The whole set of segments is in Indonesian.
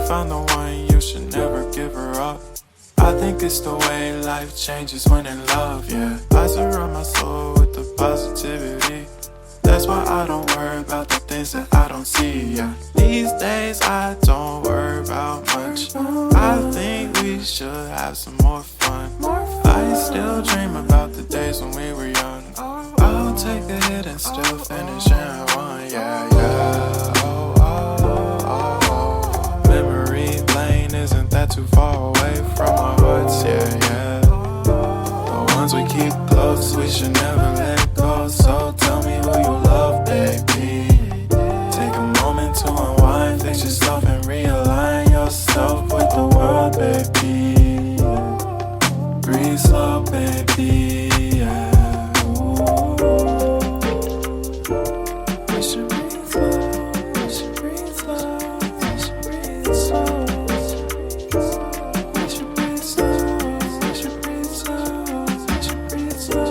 found the one, you should never give her up. I think it's the way life changes when in love, yeah. I surround my soul with the positivity. That's why I don't worry about the things that I don't see, yeah. These days I don't worry about much. I think we should have some more fun. I still dream about the days when we were young. I'll take a hit and still finish in one, yeah, yeah. Oh, oh, oh, oh. Memory lane isn't that too far away from our hearts, yeah, yeah. The ones we keep close, we should never let go. So tell me who you love, baby. Take a moment to unwind, fix yourself and realign yourself with the world, baby. Breathe slow, baby, yeah. We should breathe slow, we should breathe slow, we should breathe slow. We should breathe slow, we should breathe slow, we should breathe slow.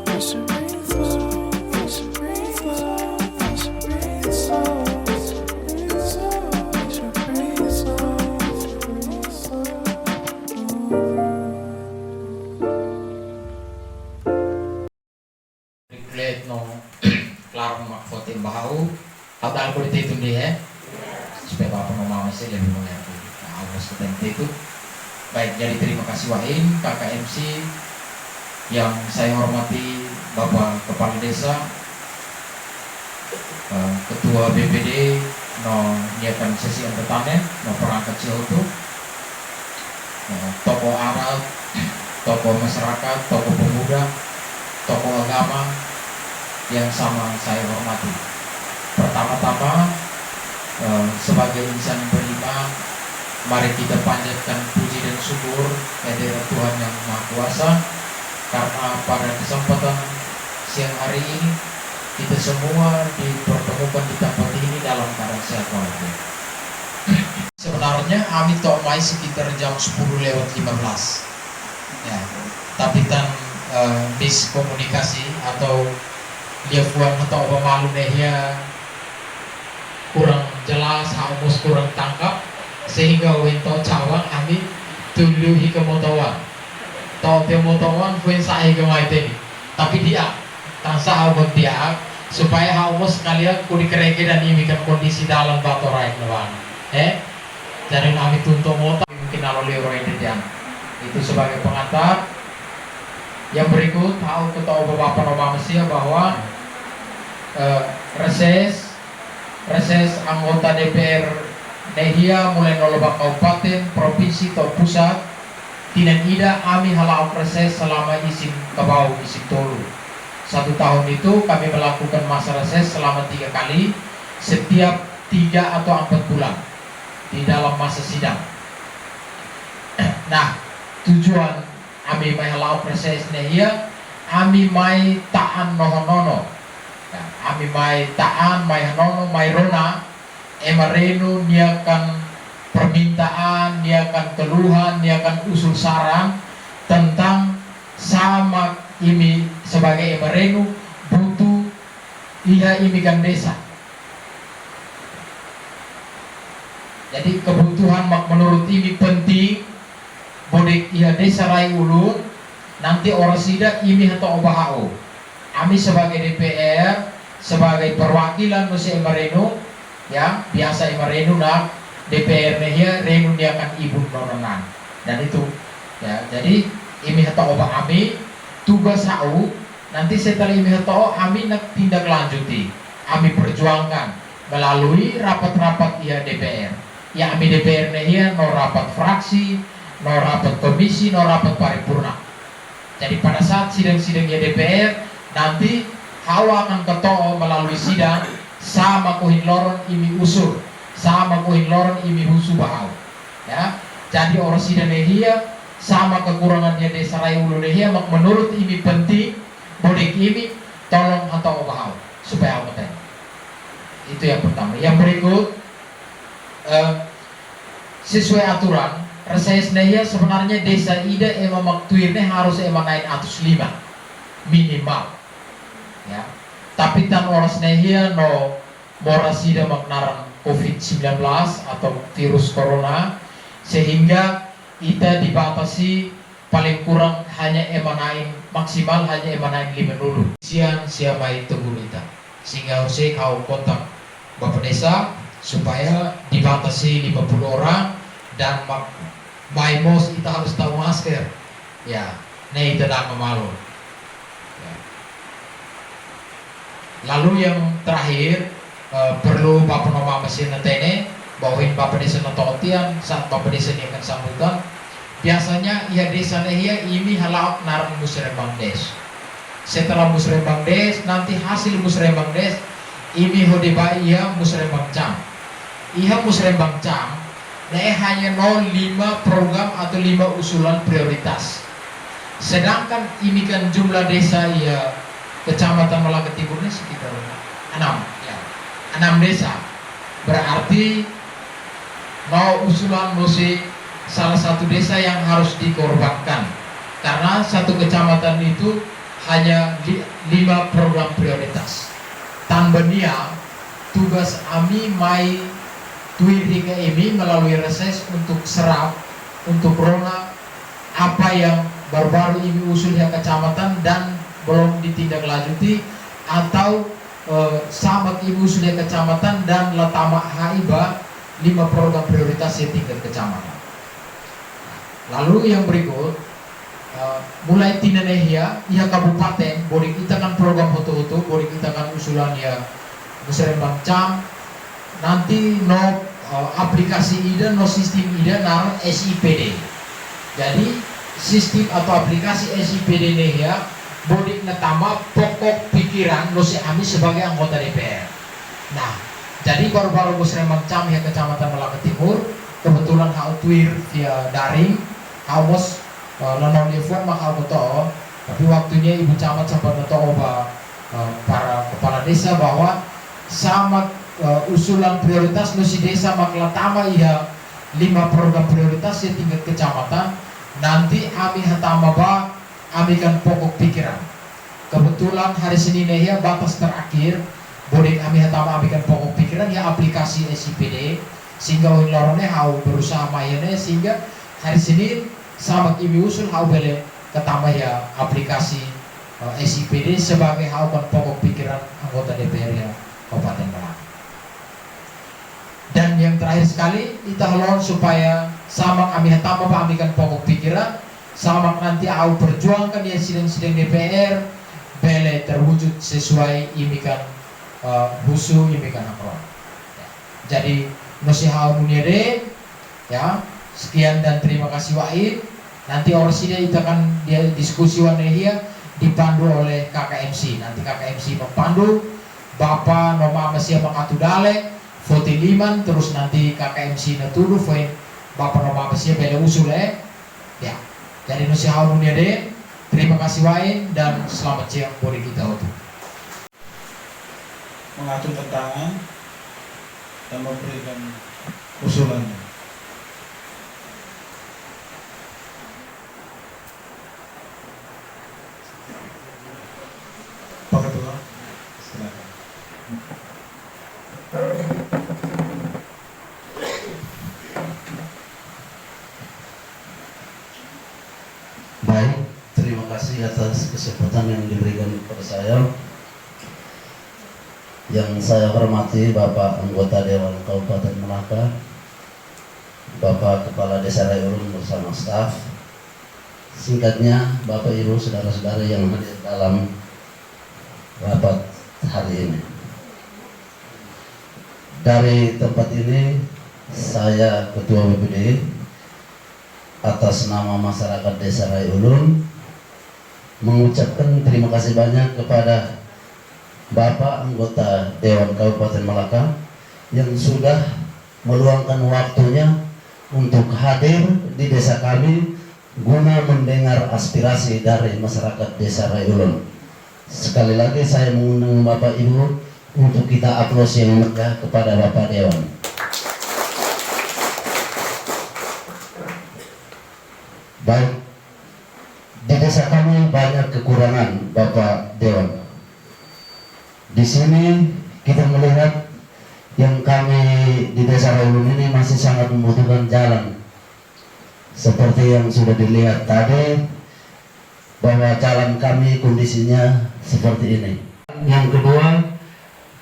We should breathe slow, we should breathe slow, we should breathe slow. We should breathe slow, breathe slow. Declared no larang makfotin bahau atau kulit itu dia supaya bapak mama masih lebih mengerti. Nah, harus kita itu baik. Jadi terima kasih Wahim, kakak MC yang saya hormati, Bapak Kepala Desa, Ketua BPD, no nyiapkan sesi entertainment, no perangkat Cihoto, tokoh adat, tokoh masyarakat, tokoh pemuda, tokoh agama yang sama saya hormati. Pertama-tama sebagai insan beriman, mari kita panjatkan puji dan syukur kehadirat Tuhan yang Maha Kuasa, karena pada kesempatan siang hari ini kita semua dipertemukan di tempat ini dalam keadaan sehat walafiat. Sebenarnya kami tomai sekitar jam 10:15 ya, tapi tan diskomunikasi atau dia buang atau apa malu ya kurang jelas, harus kurang tangkap, sehingga wento cawang kami tuluhi kemotawan tau temotawan pun saya kemarin, tapi dia tangsa awak dia supaya harus sekalian kuli kereke dan imikan kondisi dalam batu raih nawan jadi kami tuntut motor mungkin aloli orang dia itu sebagai pengantar. Yang berikut tahu ketua Bapak Noma Mesia bahwa reses anggota DPR Nehia mulai nolobak kabupaten, provinsi atau pusat tidak ida kami halau reses selama isim kebau isim tolu. 1 tahun itu kami melakukan masa reses selama 3 kali setiap 3 atau 4 bulan di dalam masa sidang. Nah, tujuan kami mai halau reses Nehia, kami mai taan nohonono. Kami mai taan, mai hanono, mai rona, emarenu niakan permintaan, niakan keluhan, niakan usul saran tentang sama ini sebagai emarenu butuh iya imikan desa. Jadi kebutuhan menurut ini penting, bodek iya desa rai ulun, nanti orang sida ini atau obahau. Kami sebagai DPR, sebagai perwakilan Nusa Emarenu, ya biasa Emarenu nak DPR nya Renu dia akan ibu nononan, dan itu ya. Jadi ini atau obah kami tugas hau nanti setelah ini atau kami nak tindak lanjuti, kami perjuangkan melalui rapat-rapat ya DPR. Ya kami DPR nya no rapat fraksi, no rapat komisi, no rapat paripurna. Jadi pada saat sidang-sidang ya DPR nanti hawa akan ketua melalui sidang sama kuhin loron imi usul, sama kuhin loron imi husu bahau ya. Jadi orang sidang nehia sama kekurangannya desa rai ulu nehia menurut imi penting bodek imi tolong atau bahau supaya awet. Itu yang pertama. Yang berikut sesuai aturan reses nehia sebenarnya desa ida emang maktuirnya harus emang naik 105 minimal ya, tapi tan oras nehia no morasida maknaran COVID-19 atau virus corona, sehingga kita dibatasi paling kurang hanya emanain maksimal hanya emanain 5 dulu. Siang siamai tunggu kita, sehingga harus kau kontak Bapak Desa supaya dibatasi 50 orang dan by most kita harus tahu masker. Ya, nih itu dah malu. Ya. Lalu yang terakhir perlu Bapak Noma mesin netene bawain Bapak Desa natotian saat Bapak Desa ini akan sambutan. Biasanya ia desa nehia ini halaut narang musrembang des. Setelah musrembang des, nanti hasil musrembang des ini hodeba ia musrembang cam. Ia musrembang cam, hanya 05 program atau 5 usulan prioritas. Sedangkan ini kan jumlah desa ia Kecamatan Malaka Timur ini sekitar 6 ya. 6 desa. Berarti usulan musik salah satu desa yang harus dikorbankan. Karena satu kecamatan itu hanya 5 program prioritas. Tambania tugas kami mai tuirika ini melalui reses untuk serap untuk rona apa yang baru-baru ini usulnya kecamatan dan belum ditindaklanjuti atau sama ibu usulnya kecamatan dan letama haiba 5 program prioritas yang tingkat kecamatan. Lalu yang berikut mulai tinanehia ia kabupaten boleh kita kan program foto-foto boleh kita kan usulan ya Musrembang Cam nanti aplikasi ida sistem ida nar SIPD. Jadi sistem atau aplikasi SIPD ini ya boleh tambah pokok pikiran si Ami sebagai anggota DPR. Nah, jadi baru-baru Musrembang Cam ya Kecamatan Malaka Timur kebetulan hau twir via daring hau bos lanon telepon maka betul, tapi waktunya Ibu Camat sempat betul para kepala desa bahwa sama usulan prioritas nusi desa makla tama iya 5 program prioritas yang tingkat kecamatan nanti kami hatama kami kan pokok pikiran. Kebetulan hari Senin ya batas terakhir boleh kami hatama kami kan pokok pikiran ya aplikasi SIPD sehingga lorongnya hau berusaha mayane sehingga hari Senin sama kimi usul hau bele ketambah ya aplikasi SIPD sebagai hau kan pokok pikiran anggota DPR ya Kabupaten Malaka. Dan yang terakhir sekali kita halon supaya sama kami hatama kami kan pokok pikiran sama nanti hau perjuangkan ya sidang-sidang DPR bele terwujud sesuai imikan husu imikan akron. Jadi masih hau muniade ya. Sekian dan terima kasih Wahid. Nanti orsida itu akan dia diskusi wanehia dipandu oleh KKMC. Nanti KKMC mempandu Bapak Noma Masih Mengatu Dale Vote Liman terus nanti KKMC natudu poin Bapak Noma Masih bela usul ya. Jadi nusi haulunya deh. Terima kasih Wahid dan selamat siang boleh kita untuk mengacungkan tangan dan memberikan usulannya. Pak Ketua, silakan. Baik, terima kasih atas kesempatan yang diberikan kepada saya. Yang saya hormati Bapak Anggota Dewan Kabupaten Malaka, Bapak Kepala Desa Raiulun bersama staf. Singkatnya, Bapak Ibu saudara-saudara yang hadir dalam rapat hari ini. Dari tempat ini saya Ketua BPD atas nama masyarakat Desa Raiulun mengucapkan terima kasih banyak kepada Bapak Anggota Dewan Kabupaten Malaka yang sudah meluangkan waktunya untuk hadir di desa kami guna mendengar aspirasi dari masyarakat Desa Raiulun. Sekali lagi saya mengundang Bapak Ibu untuk kita aplaus yang megah kepada Bapak Dewan. Baik, di desa kami banyak kekurangan Bapak Dewan. Di sini kita melihat yang kami di Desa Raulun ini masih sangat membutuhkan jalan. Seperti yang sudah dilihat tadi, bahwa jalan kami kondisinya seperti ini. Yang kedua,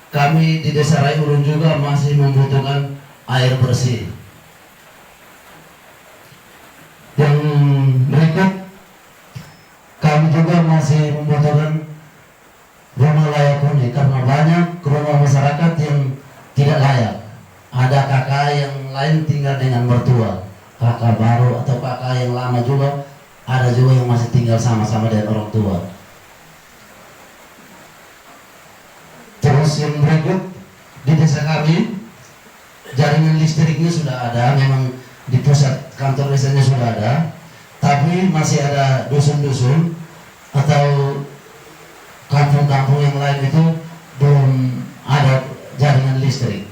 kami di Desa Raulun juga masih membutuhkan air bersih. Yang berikut, kami juga masih membutuhkan rumah layak huni, karena banyak rumah masyarakat yang tidak layak. Ada kakak yang lain tinggal dengan mertua, kakak baru atau kakak yang lama juga, ada juga yang masih tinggal sama-sama dengan orang tua. Terus yang berikut, di desa kami jaringan listriknya sudah ada, memang di pusat kantor desanya sudah ada, tapi masih ada dusun-dusun atau kampung-kampung yang lain itu belum ada jaringan listrik.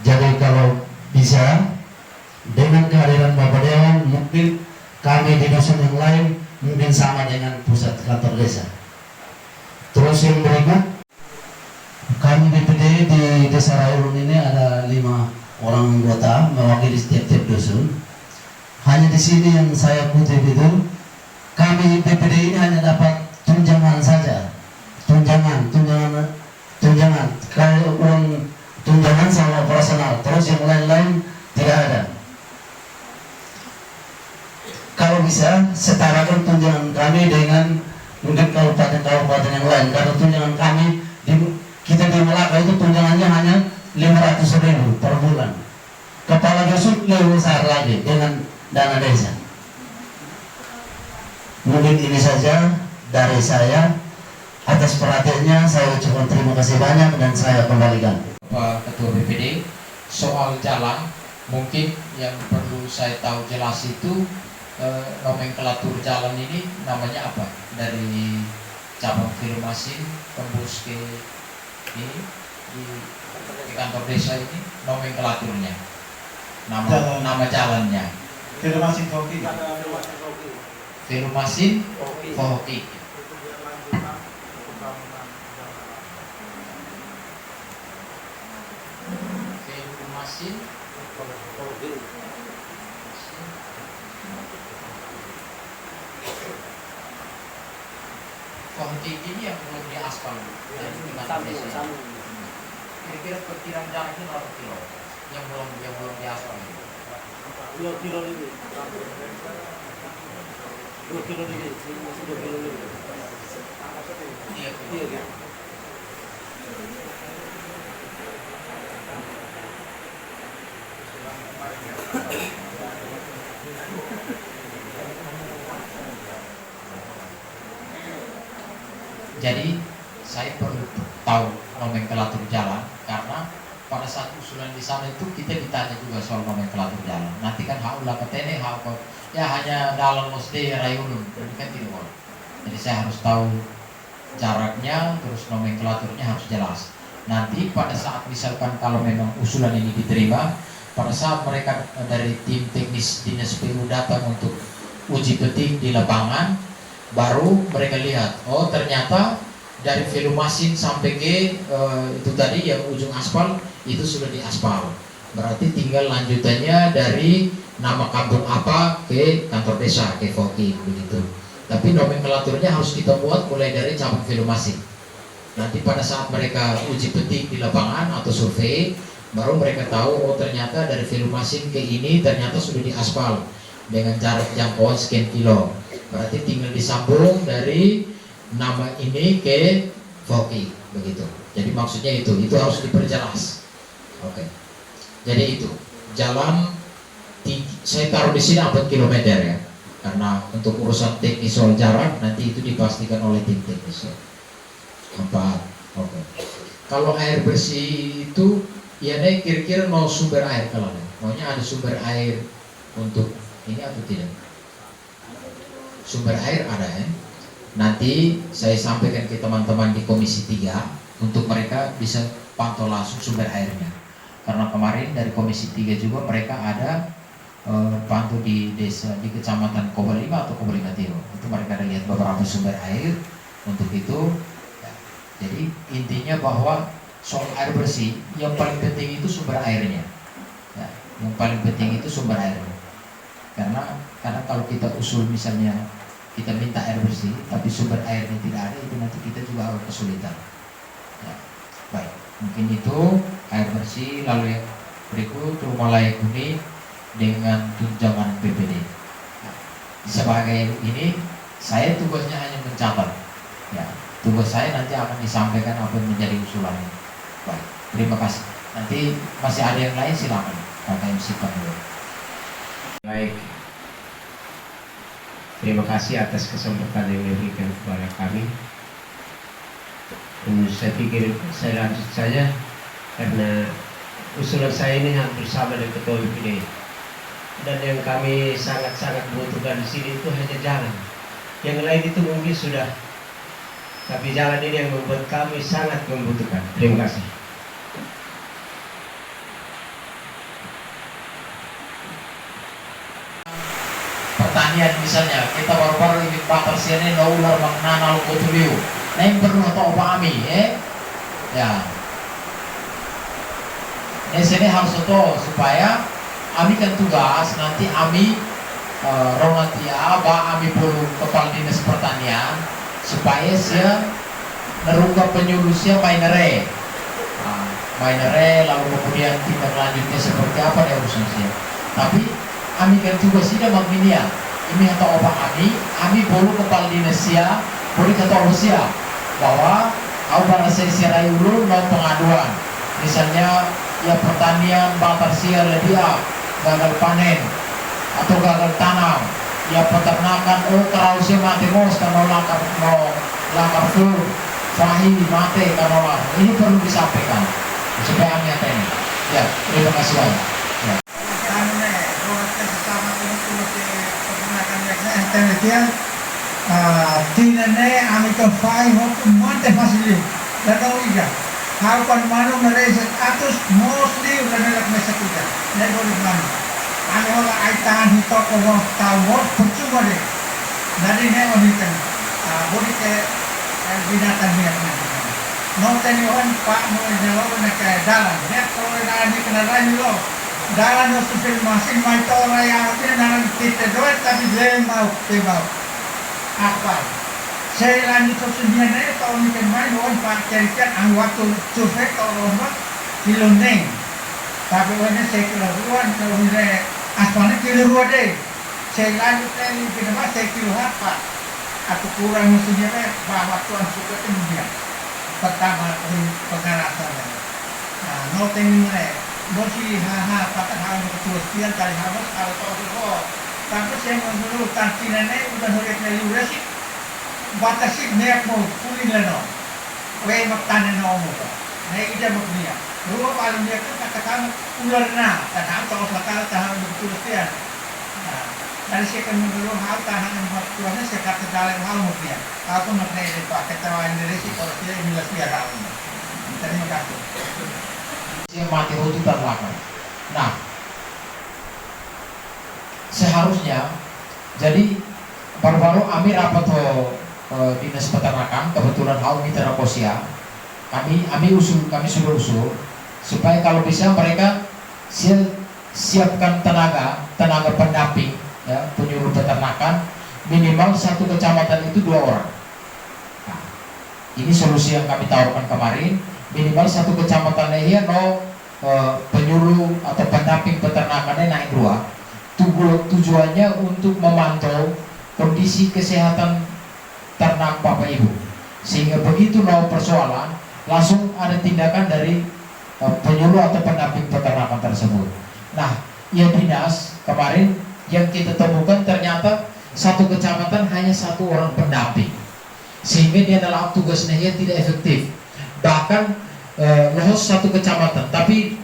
Jadi kalau bisa, dengan kehadiran Bapak Dewan, mungkin kami di dusun yang lain mungkin sama dengan pusat kantor desa. Terus yang berikut, kami BPD di Desa Raulun ini ada 5 orang anggota mewakili setiap dusun. Hanya di sini yang saya kutip itu, kami BPD ini hanya dapat tunjangan saja, tunjangan. Kalau uang tunjangan sama operasional, terus yang lain-lain tidak ada. Kalau bisa setarakan tunjangan kami dengan mungkin kabupaten-kabupaten yang lain. Karena tunjangan kami kita di Malaka itu tunjangannya hanya 500.000 per bulan. Kepala dusun lebih besar lagi dengan dana desa. Mungkin ini saja dari saya. Atas perhatiannya saya ucapkan terima kasih banyak dan saya kembalikan. Pak Ketua BPD, soal jalan mungkin yang perlu saya tahu jelas itu nomenklatur jalan ini namanya apa? Dari cabang Filumasin tembus ke ini di kantor desa ini nomenklaturnya, nama jalannya. Filumasin Foki. Filumasin Foki. Filumasin Foki. Foki ini yang belum diaspal dari kantor desa. Kira-kira perkiraan jaraknya berapa kilo yang belum diaspal itu? 2 kilo lebih. 2 kilo lebih, masih 2 kilo lebih. 3 kilo. Iya. Jadi saya perlu tahu nomenklatur jalan, karena pada saat usulan di sana itu kita ditanya juga soal nomenklatur jalan. Nanti kan hak ulah ketene, hak ya hanya dalam mesti rayulun, kan tidak boleh. Jadi saya harus tahu jaraknya, terus nomenklaturnya harus jelas. Nanti pada saat misalkan kalau memang usulan ini diterima, pada saat mereka dari tim teknis dinas PU datang untuk uji petik di lapangan, baru mereka lihat, oh ternyata dari Filumasin sampai ke itu tadi yang ujung aspal itu sudah diaspal. Berarti tinggal lanjutannya dari nama kampung apa ke kantor desa, ke Foki begitu. Tapi nomenklaturnya harus kita buat mulai dari cabang Filumasin. Nanti pada saat mereka uji petik di lapangan atau survei, baru mereka tahu, oh ternyata dari Filumasin ke ini ternyata sudah diaspal dengan jarak jangkauan sekian kilo. Berarti tinggal disambung dari nama ini ke Foki begitu. Jadi maksudnya itu harus diperjelas. Oke. Jadi itu jalan saya taruh di sini 4 km ya, karena untuk urusan teknis soal jarak nanti itu dipastikan oleh tim teknis. 4. Oke. Kalau air bersih itu ya nih kira-kira mau sumber air kalau maunya ada sumber air untuk ini atau tidak? Sumber air ada ya. Nanti saya sampaikan ke teman-teman di Komisi 3 untuk mereka bisa pantau langsung sumber airnya. Karena kemarin dari Komisi 3 juga mereka ada pantau di desa di kecamatan Kobalima atau Kobalima Timur. Itu mereka ada lihat beberapa sumber air untuk itu. Ya. Jadi intinya bahwa soal air bersih, yang paling penting itu sumber airnya. Ya, yang paling penting itu sumber airnya. Karena kalau kita usul misalnya kita minta air bersih, tapi sumber airnya tidak ada, itu nanti kita juga akan kesulitan. Ya, baik, mungkin itu air bersih. Lalu yang berikut rumah layak huni dengan tunjangan PPD. Nah, sebagai ini saya tugasnya hanya mencatat. Ya, tugas saya nanti akan disampaikan apa yang menjadi usulan. Baik, terima kasih. Nanti masih ada yang lain, silakan Kakak MC dulu. Baik, terima kasih atas kesempatan yang diberikan kepada kami. Dan saya pikir saya lanjut saja karena usulan saya ini hampir sama dengan Ketua BPD. Dan yang kami sangat-sangat butuhkan di sini itu hanya jalan. Yang lain itu mungkin sudah, tapi jalan ini yang membuat kami sangat membutuhkan. Terima kasih. Pertanian misalnya, kita baru-baru ini bakar sini no ular makna lalu kotuliu. Nah yang perlu atau apa kami, ya. Ini sini harus itu supaya kami kan tugas nanti kami romantia, kami perlu kepala dinas pertanian supaya saya neruga penyuluhnya mainere, lalu kemudian tindak lanjutnya seperti apa dia urusan saya. Tapi kami kan tugas tidak magminia. Ini atau apa kami perlu kepala dinasnya, boleh kata Rusia bahwa kau pada saya ulu no pengaduan. Misalnya ya pertanian bakar siar dia gagal panen atau gagal tanam, ya peternakan kerausnya mati mos karena lakar flu, fahi mati karena ini perlu disampaikan supaya nyata ini. Ya, terima kasih banyak. Ya. Tinane ami to fai hok monte fasili datang iga hal kon manu mereka atus mostly udah nak masa kita nego di mana ami hola aitan hito ko tahu percuma deh dari nego hitan bodi ke binatang binatang nonton orang pak mau jalan nak jalan dia kalau jalan di kendaraan lo jalan itu film masing main orang yang jalan kita doa tapi dia mau apa saya lanjut sebenarnya tahun ini main orang pak carikan ang waktu survei kalau orang kilo neng tapi orang saya kilo ruan kalau ini asalnya kilo ruan deh saya lanjut lagi kenapa saya kilo apa atau kurang maksudnya bahwa tuan suka kemudian pertama pengarasan noting ini bosi haha pakai hal ketua sekian kali habis kalau tahu tapi saya menurut tantinannya udah hurufnya udah sih batasi nek mau kulin leno we maktanen nomo nek ida maknia ruang paling dia tu katakan ular na tanam tahu sakal tahan betul sekian dari saya kan menurut hal tahan waktunya saya kata dalam hal maknia aku maknia itu pakai tawaran dari si kalau dia jelas dia tahu terima kasih yang mati itu terlakar. Nah, seharusnya jadi baru-baru Amir apa tuh dinas peternakan kebetulan hal mitra Kosia kami sudah usul supaya kalau bisa mereka siapkan tenaga pendamping ya penyuluh peternakan minimal satu kecamatan itu 2 orang. Nah, ini solusi yang kami tawarkan kemarin. Minimal satu kecamatan ya penyuluh atau pendamping peternakannya naik 2. Tujuannya untuk memantau kondisi kesehatan ternak Bapak Ibu sehingga begitu persoalan langsung ada tindakan dari penyuluh atau pendamping peternakan tersebut. Nah, ya dinas kemarin yang kita temukan ternyata satu kecamatan hanya 1 orang pendamping sehingga dia dalam tugasnya tidak efektif. Bahkan lolos 1 kecamatan tapi